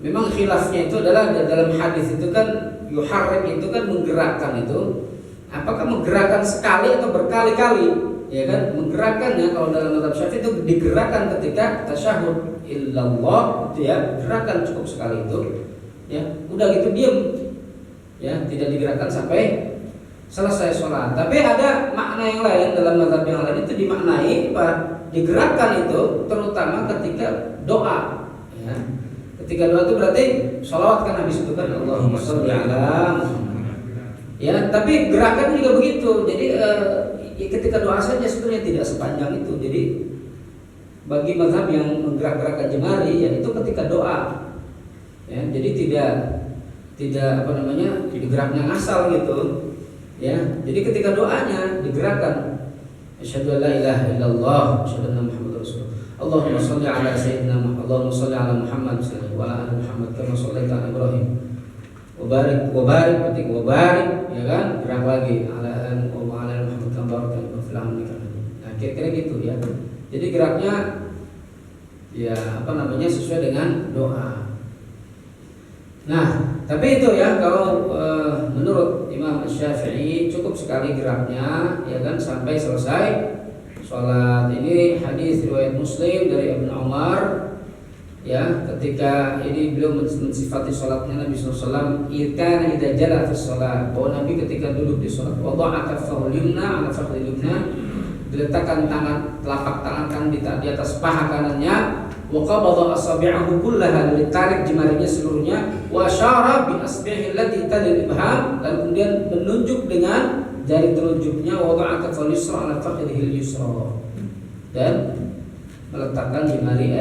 memang khilafnya itu adalah dalam hadis itu kan yuharrik itu kan menggerakkan itu. Apakah menggerakkan sekali atau berkali-kali? Ya kan, menggerakkannya kalau dalam mazhab Syafi'i itu digerakkan ketika tasyahud illallah itu ya, gerakan cukup sekali itu. Ya, udah gitu diam. Ya, tidak digerakkan sampai selesai sholat. Tapi ada makna yang lain dalam mazhab yang lain itu dimaknai apa? Digerakkan itu terutama ketika doa. Ya. Ketika doa itu berarti sholawat kan habis itu kan Allahumma sholli ala Muhammad. Ya, tapi gerakan juga begitu. Jadi ketika doa saja sebenarnya tidak sepanjang itu. Jadi bagi mazhab yang menggerak-gerakkan jemari ya itu ketika doa. Ya, jadi tidak apa namanya digeraknya asal gitu. Ya, jadi ketika doanya digerakkan asyhadu an la ilaha illallah asyhadu anna muhammadar rasulullah. Allahumma shalli ala sayyidina Muhammad. Allahumma shalli ala Muhammad wa ala ali Muhammad kama shallaita ala Ibrahim. Wa barik ya kan? Gerak lagi ala Muhammad kama barakta fil alamin. Nah, kira-kira gitu ya. Jadi geraknya ya apa namanya sesuai dengan doa. Nah, tapi itu ya kalau menurut Imam Syafi'i cukup sekali geraknya ya kan sampai selesai sholat. Ini hadis riwayat Muslim dari Ibnu Umar ya, ketika ini beliau mensifati sholatnya Nabi SAW, kana idza jala fi sholat, bahwa Nabi ketika duduk di sholat wada'a kaffahu yumna ala fakhri yumna, diletakkan telapak tangan kanan di atas paha kanannya, wa qabada asabi'ahu kullaha, ditarik jemarinya seluruhnya, wa asyara bi asbihi allati talil ibham, lalu kemudian menunjuk dengan jari telunjuknya, wa wada'a kafal yusra ala fakhidihil yusra, dan meletakkan jemari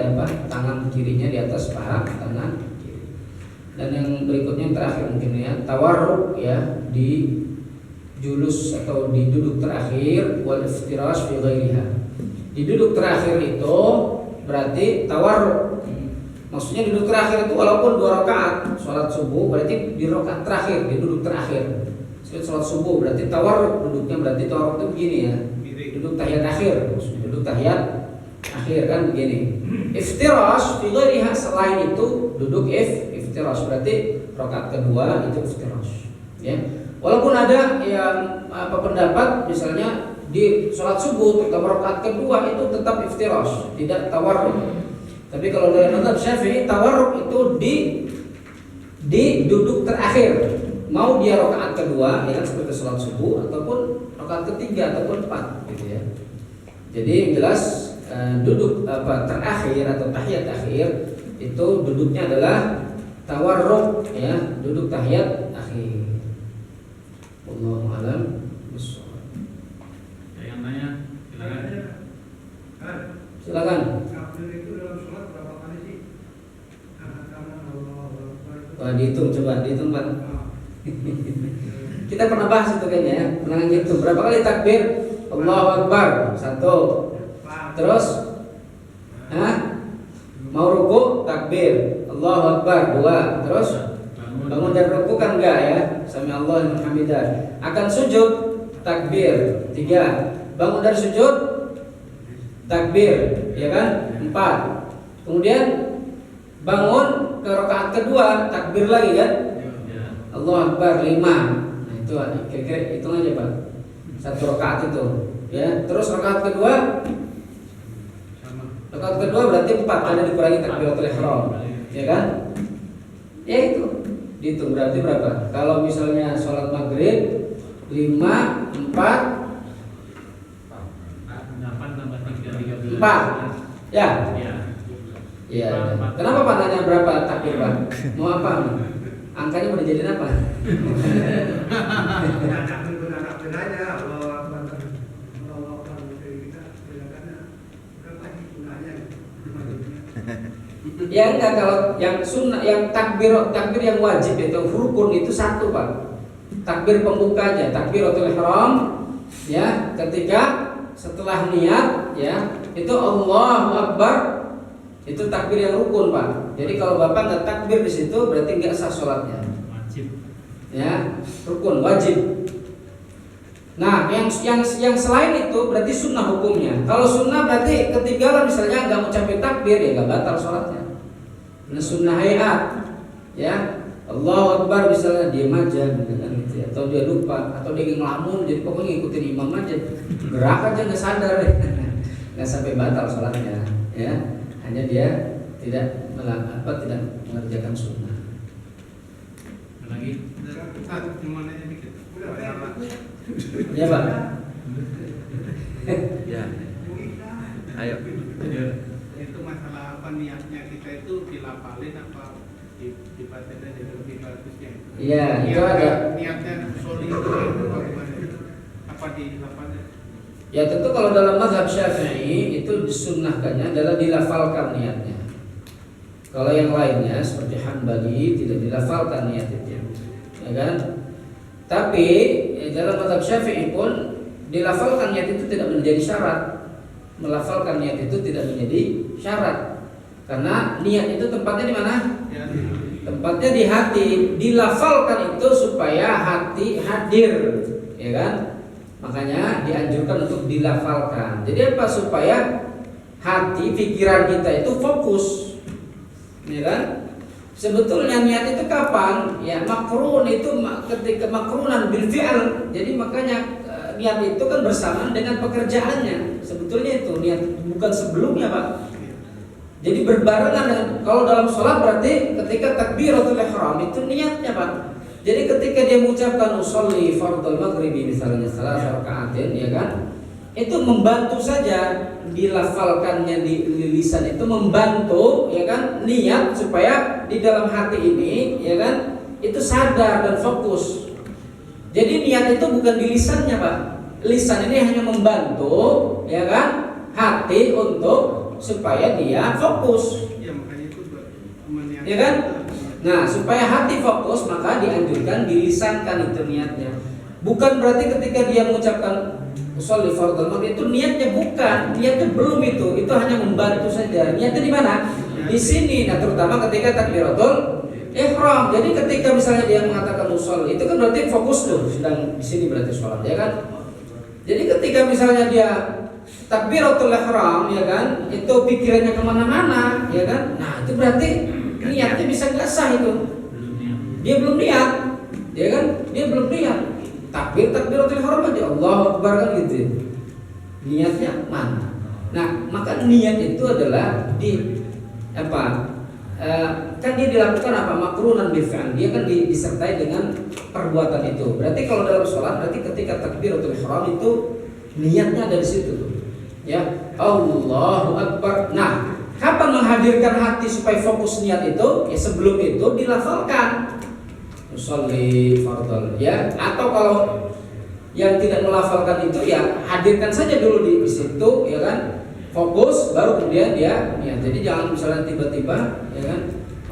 tangan kirinya di atas paha tangan kiri. Dan yang berikutnya yang terakhir mungkin ya, tawarruk ya, di julus atau di duduk terakhir, wal iftirash fi ghairiha. Di duduk terakhir itu berarti tawarruk. Maksudnya duduk terakhir itu walaupun 2 rakaat sholat subuh berarti di rakaat terakhir, di duduk terakhir. Sholat subuh berarti tawarruk, duduknya berarti tawarruk itu begini ya. Duduk tahiyat akhir, maksudnya duduk tahiyat akhir kan begini. Iftirash fi ghairiha, selain itu duduk iftirash berarti rakaat kedua itu iftirash. Ya. Walaupun ada yang pendapat misalnya di sholat subuh terutama rakaat kedua itu tetap iftirash, tidak tawarruk. Tapi kalau dari mazhab Syafi'i tawarruk itu di duduk terakhir. Mau dia rakaat kedua ya seperti sholat subuh ataupun rakaat ketiga ataupun 4 gitu ya. Jadi yang jelas duduk terakhir atau tahiyat akhir itu duduknya adalah tawarruk ya, duduk tahiyat akhir. Wallahu a'lam bishawab. Yang tanya Silakan. Itu dalam sholat berapa kali sih? Dihitung, coba dihitung Pak. Kita pernah bahas itu kayaknya ya, pernah ngitung berapa kali takbir Allahu Akbar 1. Terus mau ruku takbir Allahu Akbar 2. Terus bangun dari ruku kan enggak ya, sami Allahu liman hamidah. Akan sujud takbir 3. Bangun dari sujud takbir ya kan 4. Kemudian bangun ke rakaat kedua takbir lagi kan, Allahu Akbar 5. Nah itu kira-kira hitung aja Pak, 1 rakaat itu ya. Terus rakaat kedua berarti 4 ada dikurangi takbiratul ihram ya kan. Ya itu dihitung berarti berapa? Kalau misalnya sholat maghrib 5, 4 ya. Iya. Kenapa Pak nanya berapa takbir Pak? Mau apa? Angkanya mau dijadiin apa? Ya enggak, kalau yang sunnah, yang takbir yang wajib itu rukun itu 1 Pak. Takbir pembukanya, takbiratul ihram ya, ketika setelah niat ya, itu Allahu Akbar, itu takbir yang rukun Pak. Jadi kalau Bapak nggak takbir di situ berarti nggak sah sholatnya. Wajib. Ya, rukun wajib. Nah, yang selain itu berarti sunnah hukumnya. Kalau sunnah berarti ketinggalan misalnya nggak ngucapin takbir ya nggak batal sholatnya. Nah, sunnah hayat, ya Allahu Akbar misalnya diam aja, gitu, atau dia lupa, atau dia ngelamun, jadi pokoknya ngikutin imam aja, gerak aja nggak sadar, nggak sampai batal sholatnya, ya hanya dia tidak mengerjakan sunnah. Lagi. Gimana ini dikit? Ya Pak. Ya. Ayo. Itu masalah apa niatnya kita itu dilapalin apa dibatin aja lebih bagusnya? Iya, itu ada. Niatnya solid itu apa gimana? Apa dilapalin? Ya tentu kalau dalam mazhab Syafi'i itu disunnahkannya adalah dilafalkan niatnya. Kalau yang lainnya seperti Hanbali tidak dilafalkan niat itu, ya kan? Tapi dalam mazhab Syafi'i pun dilafalkan niat itu tidak menjadi syarat. Melafalkan niat itu tidak menjadi syarat. Karena niat itu tempatnya di mana? Tempatnya di hati. Dilafalkan itu supaya hati hadir, ya kan? Makanya dianjurkan untuk dilafalkan. Jadi apa? Supaya hati, pikiran kita itu fokus, ya kan? Sebetulnya niat itu kapan? Ya makrun itu ketika makrunan bil fi'al. Jadi makanya niat itu kan bersamaan dengan pekerjaannya. Sebetulnya itu niat bukan sebelumnya, Pak. Jadi berbarengan dengan, kalau dalam sholat berarti ketika takbiratul ihram itu niatnya, Pak. Jadi ketika dia mengucapkan usolli fardhul maghribi misalnya salah rakaatin, ya kan? Itu membantu saja dilafalkannya di lisan itu membantu, ya kan? Niat supaya di dalam hati ini, ya kan? Itu sadar dan fokus. Jadi niat itu bukan di lisannya, Pak. Lisan ini hanya membantu, ya kan? Hati untuk supaya dia fokus. Ya makanya itu meniat. Ya kan? Nah, supaya hati fokus maka dianjurkan dilisankan itu niatnya. Bukan berarti ketika dia mengucapkan sholli fardhul maghrib itu niatnya bukan, niatnya belum itu hanya membantu saja. Niatnya di mana? Di sini. Nah, terutama ketika takbiratul ihram. Jadi ketika misalnya dia mengatakan sholli itu kan berarti fokus tuh sedang di sini berarti sholat, ya kan? Jadi ketika misalnya dia takbiratul ihram, ya kan, itu pikirannya kemana-mana, ya kan? Nah, itu berarti niatnya bisa nggak sah itu. Dia belum niat, ya kan? Dia belum niat. Takbiratul ihram aja Allahu Akbar kan gitu. Niatnya mana? Nah, maka niat itu adalah di apa? Kan dia dilakukan apa? Makrunan bil fi'l. Dia kan disertai dengan perbuatan itu. Berarti kalau dalam sholat berarti ketika takbiratul ihram itu niatnya ada di situ. Ya, Allahu Akbar. Nah, kapan menghadirkan hati supaya fokus niat itu? Ya sebelum itu dilafalkan. Sholli fardhul, ya. Atau kalau yang tidak melafalkan itu ya hadirkan saja dulu di situ, ya kan? Fokus baru kemudian dia niat. Jadi jangan misalnya tiba-tiba, ya kan?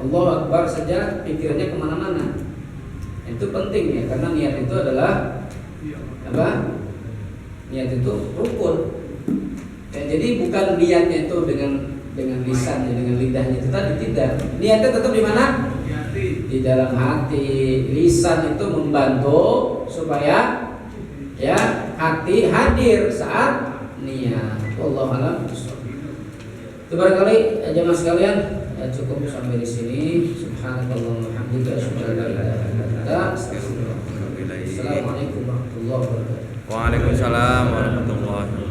Allahu Akbar saja pikirannya kemana-mana. Itu penting ya, karena niat itu adalah apa? Niat itu rukun. Ya, jadi bukan niatnya itu dengan lisannya, dengan lidahnya itu tadi tidak. Niatnya tetap di mana? Di dalam hati. Lisan itu membantu supaya ya hati hadir saat niat. Wallahu a'lam. Itu barangkali jemaah sekalian cukup sampai di sini. Subhanallah walhamdulillah. Assalamualaikum warahmatullahi wabarakatuh. Waalaikumsalam warahmatullahi wabarakatuh.